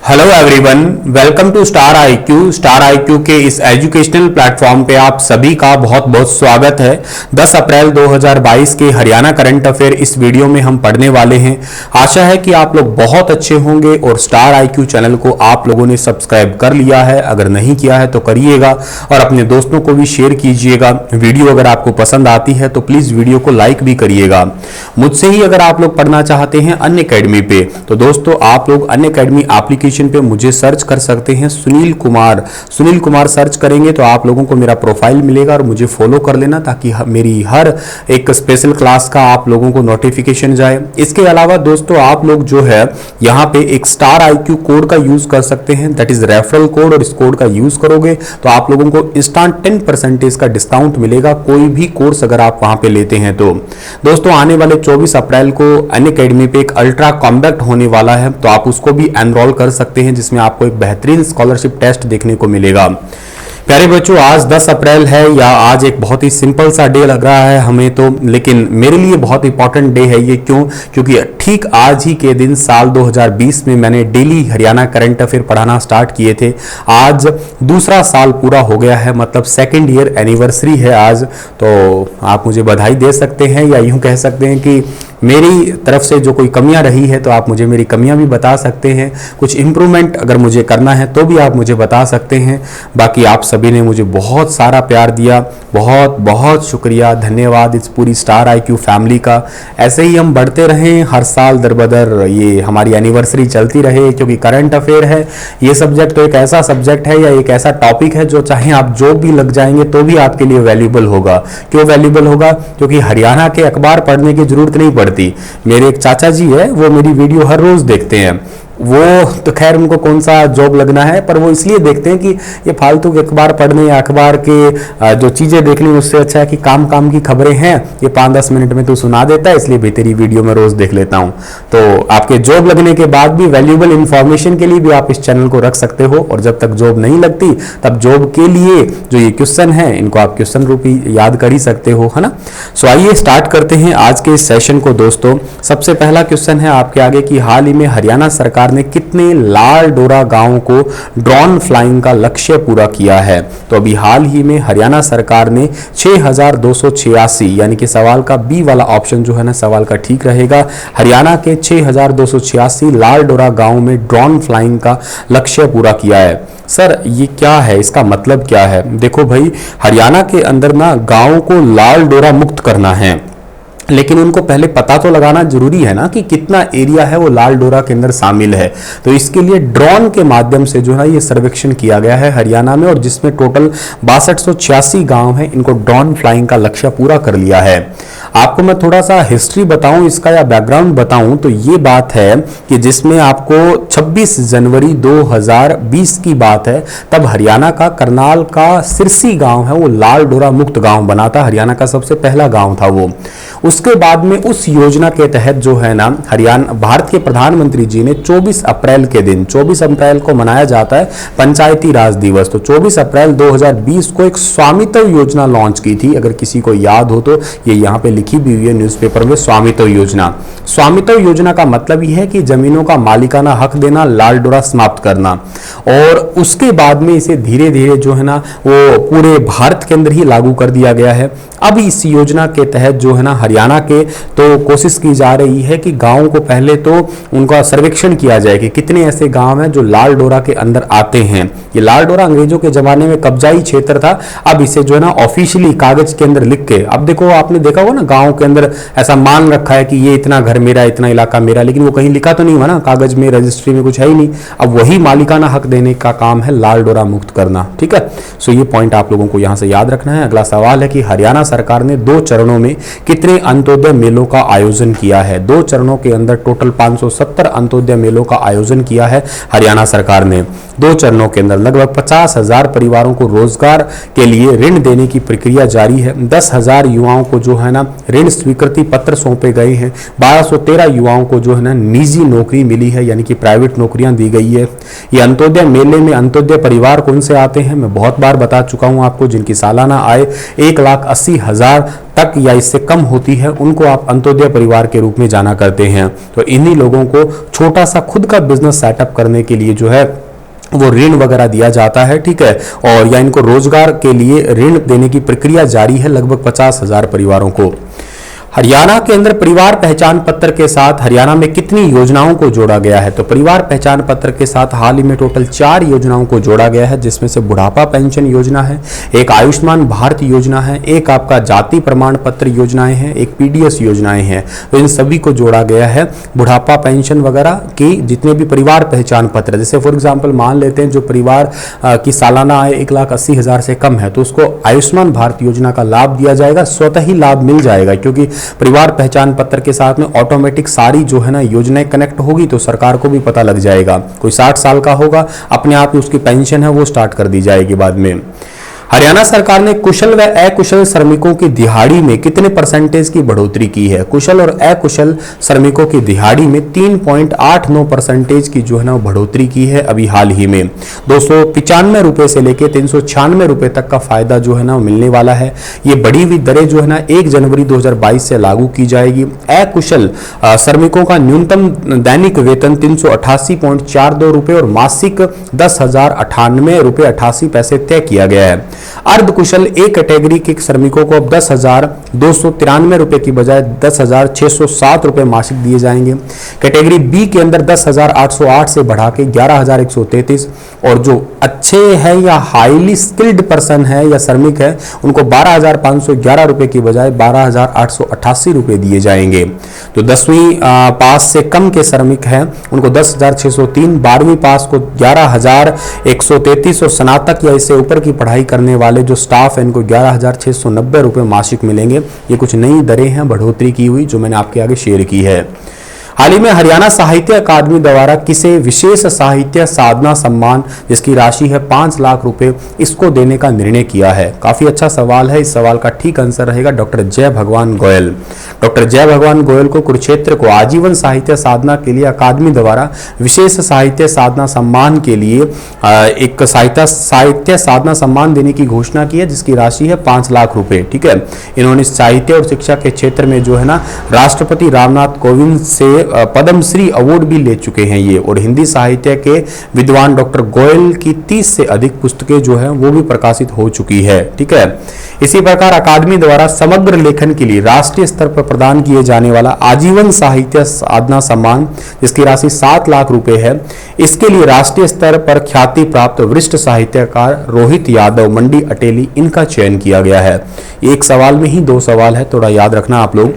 Hello everyone, welcome to star IQ. Star IQ के इस educational platform पे आप सभी का बहुत बहुत स्वागत है। 10 अप्रैल 2022 के हरियाणा करंट अफेयर इस वीडियो में हम पढ़ने वाले हैं। आशा है कि आप लोग बहुत अच्छे होंगे और स्टार आईक्यू चैनल को आप लोगों ने सब्सक्राइब कर लिया है। अगर नहीं किया है तो करिएगा और अपने दोस्तों को भी शेयर कीजिएगा। वीडियो अगर आपको पसंद आती है तो प्लीज वीडियो को लाइक भी करिएगा। मुझसे ही अगर आप लोग पढ़ना चाहते हैं अनअकैडमी पे तो दोस्तों आप लोग अनअकैडमी एप्लीकेशन पे मुझे सर्च कर सकते हैं। सुनील कुमार सर्च करेंगे तो आप लोगों को मेरा प्रोफाइल मिलेगा और मुझे फॉलो कर लेना ताकि मेरी हर एक स्पेशल क्लास का आप लोगों को नोटिफिकेशन जाए। इसके अलावा दोस्तों आप लोग जो है यहाँ पे एक स्टार आईक्यू कोड का यूज कर सकते हैं, दैट इज रेफरल कोड, और इस कोड का यूज करोगे तो आप लोगों को इंस्टेंट 10% का डिस्काउंट मिलेगा कोई भी कोर्स अगर आप वहां पे लेते हैं तो। दोस्तों आने वाले 24 अप्रैल को अनअकैडमी पे एक अल्ट्रा कॉम्बैक्ट होने वाला है तो आप उसको भी एनरोल कर सकते हैं, जिसमें आपको एक बेहतरीन स्कॉलरशिप टेस्ट देखने को मिलेगा। प्यारे बच्चों, आज 10 अप्रैल है या आज एक बहुत ही सिंपल सा डे लग रहा है हमें तो, लेकिन मेरे लिए बहुत इंपॉर्टेंट डे है ये। क्यों? क्योंकि ठीक आज ही के दिन साल 2020 में मैंने डेली हरियाणा करंट अफेयर पढ़ाना स्टार्ट किए थे। आज दूसरा साल पूरा हो गया है, मतलब सेकेंड ईयर एनिवर्सरी है आज। तो आप मुझे बधाई दे सकते हैं या यूं कह सकते हैं कि मेरी तरफ से जो कोई कमियां रही है तो आप मुझे मेरी कमियां भी बता सकते हैं। कुछ इंप्रूवमेंट अगर मुझे करना है तो भी आप मुझे बता सकते हैं। बाकी आप सभी ने मुझे बहुत सारा प्यार दिया, बहुत बहुत शुक्रिया, धन्यवाद इस पूरी स्टार आईक्यू फैमिली का। ऐसे ही हम बढ़ते रहें, हर साल दर बदर ये हमारी एनिवर्सरी चलती रहे, क्योंकि करंट अफेयर है ये सब्जेक्ट तो एक ऐसा सब्जेक्ट है या एक ऐसा टॉपिक है जो चाहे आप जो भी लग जाएंगे तो भी आपके लिए वैल्यूबल होगा। क्यों वैल्यूबल होगा? क्योंकि हरियाणा के अखबार पढ़ने की जरूरत नहीं पड़ती। मेरे एक चाचा जी है, वो मेरी वीडियो हर रोज देखते हैं। वो तो खैर उनको कौन सा जॉब लगना है, पर वो इसलिए देखते हैं कि ये फालतू के अखबार पढ़ने या अखबार के जो चीजें देखनी उससे अच्छा है कि काम की खबरें हैं ये 5-10 मिनट में तो सुना देता है, इसलिए भी तेरी वीडियो में रोज देख लेता हूं। तो आपके जॉब लगने के बाद भी वैल्यूएबल इंफॉर्मेशन के लिए भी आप इस चैनल को रख सकते हो, और जब तक जॉब नहीं लगती तब जॉब के लिए जो ये क्वेश्चन है इनको आप क्वेश्चन रूपी याद कर ही सकते हो, है ना। सो आइए स्टार्ट करते हैं आज के इस सेशन को। दोस्तों सबसे पहला क्वेश्चन है आपके आगे कि हाल ही में हरियाणा सरकार ने कितने लाल डोरा गांवों को ड्रोन फ्लाइंग का लक्ष्य पूरा किया है? तो अभी हाल ही में हरियाणा सरकार ने 6286, यानी कि सवाल का बी वाला ऑप्शन जो है ना सवाल का ठीक रहेगा। हरियाणा के 6286 लाल डोरा गांवों में ड्रोन फ्लाइंग का लक्ष्य पूरा किया है। सर ये क्या है, इसका मतलब क्या है? देखो भाई, हरियाणा के अंदर ना गांवों को लाल डोरा मुक्त करना है, लेकिन उनको पहले पता तो लगाना जरूरी है ना कि कितना एरिया है वो लाल डोरा के अंदर शामिल है। तो इसके लिए ड्रोन के माध्यम से जो है ये सर्वेक्षण किया गया है हरियाणा में, और जिसमें टोटल 6286 गांव हैं, इनको ड्रोन फ्लाइंग का लक्ष्य पूरा कर लिया है। आपको मैं थोड़ा सा हिस्ट्री बताऊं इसका या बैकग्राउंड बताऊं तो ये बात है कि जिसमें आपको 26 जनवरी 2020 की बात है, तब हरियाणा का करनाल का सिरसी गांव है वो लाल डोरा मुक्त गांव बना था। हरियाणा का सबसे पहला गांव था वो। उसके बाद में उस योजना के तहत जो है ना हरियाणा भारत के प्रधानमंत्री जी ने 24 अप्रैल के दिन, 24 अप्रैल को मनाया जाता है पंचायती राज दिवस, तो 24 अप्रैल 2020 को एक स्वामित्व योजना लॉन्च की थी। अगर किसी को याद हो तो ये यहाँ पे लिखी भी हुई है न्यूज़पेपर में, स्वामित्व योजना। स्वामित्व योजना का मतलब ही है कि जमीनों का मालिकाना हक देना, लाल डोरा समाप्त करना, और उसके बाद में इसे धीरे धीरे जो है ना वो पूरे भारत के अंदर ही लागू कर दिया गया है। अब इस योजना के तहत जो है ना हरियाणा के तो कोशिश की जा रही है कि गांवों को पहले तो उनका सर्वेक्षण किया जाए कि कितने ऐसे गांव हैं जो लाल डोरा के अंदर आते हैं। ये लाल डोरा अंग्रेजों के जमाने में कब्जाई क्षेत्र था, अब इसे जो है ना ऑफिशियली कागज के अंदर लिख के, अब देखो आपने देखा होगा ना गांव के अंदर ऐसा मान रखा है कि ये इतना घर मेरा, इतना इलाका मेरा, लेकिन वो कहीं लिखा तो नहीं हुआ ना, कागज में रजिस्ट्री में कुछ है ही नहीं। अब वही मालिकाना हक देने का काम है लाल डोरा मुक्त करना, ठीक है। सो ये पॉइंट आप लोगों को यहां से याद रखना है। अगला सवाल है कि हरियाणा सरकार ने 2 चरणों में कितने अंत्योदय मेलों का आयोजन किया है? 2 चरणों के अंदर टोटल 570 अंत्योदय मेलों का आयोजन किया है हरियाणा सरकार ने। 2 चरणों के अंदर लगभग 50,000 परिवारों को रोजगार के लिए ऋण देने की प्रक्रिया जारी है। 10,000 युवाओं को जो है ना ऋण स्वीकृति पत्र सौंपे गए हैं। 1213 युवाओं को जो है ना निजी नौकरी मिली है, यानी कि प्राइवेट नौकरियां दी गई है। ये अंत्योदय मेले में अंत्योदय परिवार कौन से आते हैं मैं बहुत बार बता चुका हूं आपको, जिनकी सालाना आय 1,80,000 तक या इससे कम होती है उनको आप अंत्योदय परिवार के रूप में जाना करते हैं। तो इन्हीं लोगों को छोटा सा खुद का बिजनेस सेटअप करने के लिए जो है वो ऋण वगैरह दिया जाता है, ठीक है, और या इनको रोजगार के लिए ऋण देने की प्रक्रिया जारी है लगभग 50,000 परिवारों को। हरियाणा के अंदर परिवार पहचान पत्र के साथ हरियाणा में कितनी योजनाओं को जोड़ा गया है? तो परिवार पहचान पत्र के साथ हाल ही में टोटल 4 योजनाओं को जोड़ा गया है, जिसमें से बुढ़ापा पेंशन योजना है, एक आयुष्मान भारत योजना है, एक आपका जाति प्रमाण पत्र योजनाएं हैं, एक पीडीएस योजनाएं हैं। तो इन सभी को जोड़ा गया है। बुढ़ापा पेंशन वगैरह की जितने भी परिवार पहचान पत्र, जैसे फॉर एग्जाम्पल मान लेते हैं जो परिवार की सालाना आय 1,80,000 से कम है तो उसको आयुष्मान भारत योजना का लाभ दिया जाएगा, स्वतः ही लाभ मिल जाएगा, क्योंकि परिवार पहचान पत्र के साथ में ऑटोमेटिक सारी जो है ना योजनाएं कनेक्ट होगी तो सरकार को भी पता लग जाएगा। कोई 60 साल का होगा, अपने आप ही उसकी पेंशन है वो स्टार्ट कर दी जाएगी बाद में। हरियाणा सरकार ने कुशल व अकुशल श्रमिकों की दिहाड़ी में कितने परसेंटेज की बढ़ोतरी की है? कुशल और अकुशल श्रमिकों की दिहाड़ी में 3.89% की जो है ना बढ़ोतरी की है अभी हाल ही में। 295 रुपए से लेके 396 रुपए तक का फायदा जो है ना मिलने वाला है। ये बढ़ी हुई दरें जो है ना 1 जनवरी 2022 से लागू की जाएगी। अकुशल श्रमिकों का न्यूनतम दैनिक वेतन 388.42 रुपए और मासिक 10,098 रुपए 88 पैसे तय किया गया है। अर्धकुशल ए कैटेगरी के श्रमिकों को अब 10,293 रुपए की बजाय 10,607 रुपए मासिक दिए जाएंगे। कैटेगरी बी के अंदर 10,808 से बढ़ा के 11,133 और जो अच्छे हैं या हाईली स्किल्ड पर्सन है या श्रमिक है उनको 12,511 रुपए की बजाय 12,888 रुपए दिए जाएंगे। तो 10वीं पास से कम के श्रमिक हैं उनको 10,603, 12वीं पास को 11,133 और स्नातक या इससे ऊपर की पढ़ाई करने वाले जो स्टाफ है इनको 11,690 रुपए मासिक मिलेंगे। ये कुछ नई दरें हैं बढ़ोतरी की हुई जो मैंने आपके आगे शेयर की है। हाल ही में हरियाणा साहित्य अकादमी द्वारा किसे विशेष साहित्य साधना सम्मान जिसकी राशि है 5 लाख रुपए इसको देने का निर्णय किया है? काफी अच्छा सवाल है। इस सवाल का ठीक आंसर रहेगा डॉक्टर जय भगवान गोयल। डॉक्टर जय भगवान गोयल को कुरुक्षेत्र को आजीवन साहित्य साधना के लिए अकादमी द्वारा विशेष साहित्य साधना सम्मान के लिए एक साहित्य साधना सम्मान देने की घोषणा की है जिसकी राशि है 5 लाख रुपए, ठीक है। इन्होंने साहित्य और शिक्षा के क्षेत्र में जो है ना राष्ट्रपति रामनाथ कोविंद से पद्मश्री अवार्ड भी ले चुके हैं ये, और हिंदी साहित्य के विद्वान डॉक्टर गोयल की 30 से अधिक पुस्तकें जो है वो भी प्रकाशित हो चुकी है, ठीक है। इसी प्रकार अकादमी द्वारा समग्र लेखन के लिए राष्ट्रीय स्तर पर प्रदान किए जाने वाला आजीवन साहित्य साधना सम्मान जिसकी राशि 7 लाख रुपए है, इसके लिए राष्ट्रीय स्तर पर ख्याति प्राप्त वरिष्ठ साहित्यकार रोहित यादव मंडी अटेली इनका चयन किया गया है। एक सवाल में ही 2 सवाल है, थोड़ा याद रखना आप लोग।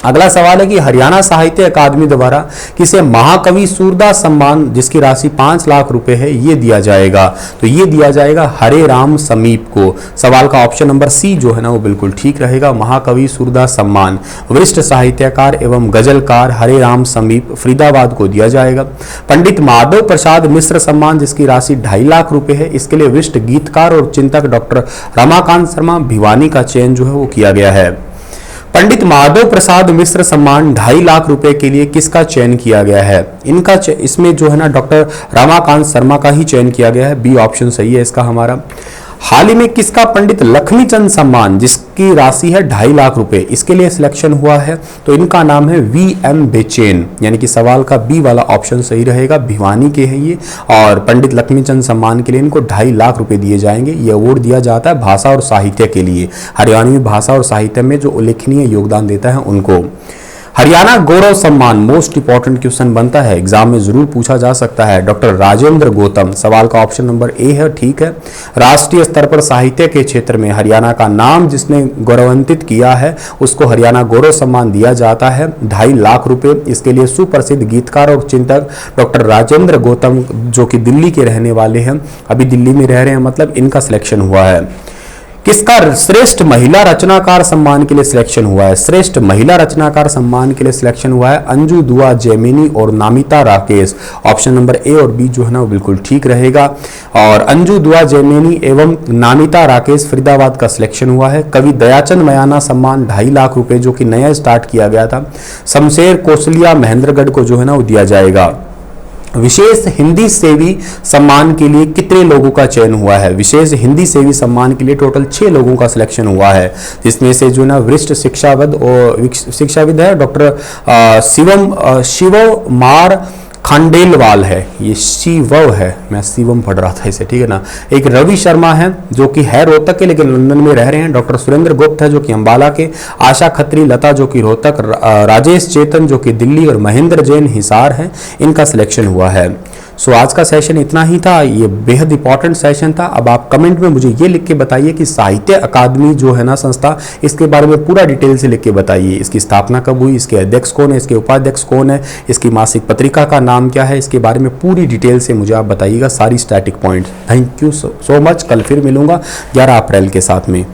अगला सवाल है कि हरियाणा साहित्य अकादमी द्वारा किसे महाकवि सूरदास सम्मान जिसकी राशि 5 लाख रुपए है ये दिया जाएगा? तो ये दिया जाएगा हरे राम समीप को। सवाल का ऑप्शन नंबर सी जो है ना वो बिल्कुल ठीक रहेगा। महाकवि सूरदास सम्मान वरिष्ठ साहित्यकार एवं गजलकार हरे राम समीप फरीदाबाद को दिया जाएगा। पंडित माधव प्रसाद मिश्र सम्मान जिसकी राशि 2.5 लाख रुपए है, इसके लिए वरिष्ठ गीतकार और चिंतक डॉक्टर रमाकांत शर्मा भिवानी का चयन जो है वो किया गया है। पंडित माधव प्रसाद मिश्र सम्मान 2.5 लाख रुपए के लिए किसका चयन किया गया है? इसमें जो है ना डॉक्टर रमाकांत शर्मा का ही चयन किया गया है। बी ऑप्शन सही है इसका हमारा। हाल ही में किसका पंडित लक्ष्मीचंद सम्मान जिसकी राशि है 2.5 लाख रुपए इसके लिए सिलेक्शन हुआ है? तो इनका नाम है वी.एम. बेचैन, यानी कि सवाल का बी वाला ऑप्शन सही रहेगा। भिवानी के हैं ये, और पंडित लक्ष्मीचंद सम्मान के लिए इनको 2.5 लाख रुपए दिए जाएंगे। ये अवार्ड दिया जाता है भाषा और साहित्य के लिए, हरियाणवी भाषा और साहित्य में जो उल्लेखनीय योगदान देता है उनको। हरियाणा गौरव सम्मान मोस्ट इंपॉर्टेंट क्वेश्चन बनता है, एग्जाम में जरूर पूछा जा सकता है। डॉक्टर राजेंद्र गौतम, सवाल का ऑप्शन नंबर ए है, ठीक है। राष्ट्रीय स्तर पर साहित्य के क्षेत्र में हरियाणा का नाम जिसने गौरवान्वित किया है उसको हरियाणा गौरव सम्मान दिया जाता है। 2.5 लाख रुपए इसके लिए सुप्रसिद्ध गीतकार और चिंतक डॉक्टर राजेंद्र गौतम जो कि दिल्ली के रहने वाले हैं, अभी दिल्ली में रह रहे हैं, मतलब इनका सिलेक्शन हुआ है। किसका श्रेष्ठ महिला रचनाकार सम्मान के लिए सिलेक्शन हुआ है? श्रेष्ठ महिला रचनाकार सम्मान के लिए सिलेक्शन हुआ है अंजू दुआ जैमिनी और नामिता राकेश। ऑप्शन नंबर ए और बी जो है ना वो बिल्कुल ठीक रहेगा। और अंजू दुआ जैमिनी एवं नामिता राकेश फरीदाबाद का सिलेक्शन हुआ है। कवि दयाचंद मयाना सम्मान 2.5 लाख रुपए जो कि नया स्टार्ट किया गया था, शमशेर कौशलिया महेंद्रगढ़ को जो है ना वो दिया जाएगा। विशेष हिंदी सेवी सम्मान के लिए कितने लोगों का चयन हुआ है? विशेष हिंदी सेवी सम्मान के लिए टोटल 6 लोगों का सिलेक्शन हुआ है, जिसमें से जो ना वरिष्ठ शिक्षाविद है डॉक्टर शिवमार खांडेलवाल है, ये शिवव है, मैं शिवम पढ़ रहा था इसे, ठीक है ना। एक रवि शर्मा है जो कि है रोहतक के लेकिन लंदन में रह रहे हैं। डॉक्टर सुरेंद्र गुप्त है जो कि अंबाला के। आशा खत्री लता जो कि रोहतक। राजेश चेतन जो कि दिल्ली। और महेंद्र जैन हिसार है, इनका सिलेक्शन हुआ है। सो आज का सेशन इतना ही था, ये बेहद इंपॉर्टेंट सेशन था। अब आप कमेंट में मुझे ये लिख के बताइए कि साहित्य अकादमी जो है ना संस्था, इसके बारे में पूरा डिटेल से लिख के बताइए। इसकी स्थापना कब हुई, इसके अध्यक्ष कौन है, इसके उपाध्यक्ष कौन है, इसकी मासिक पत्रिका का नाम क्या है, इसके बारे में पूरी डिटेल से मुझे आप बताइएगा, सारी static points. Thank you so much. कल फिर मिलूंगा 11 अप्रैल के साथ में।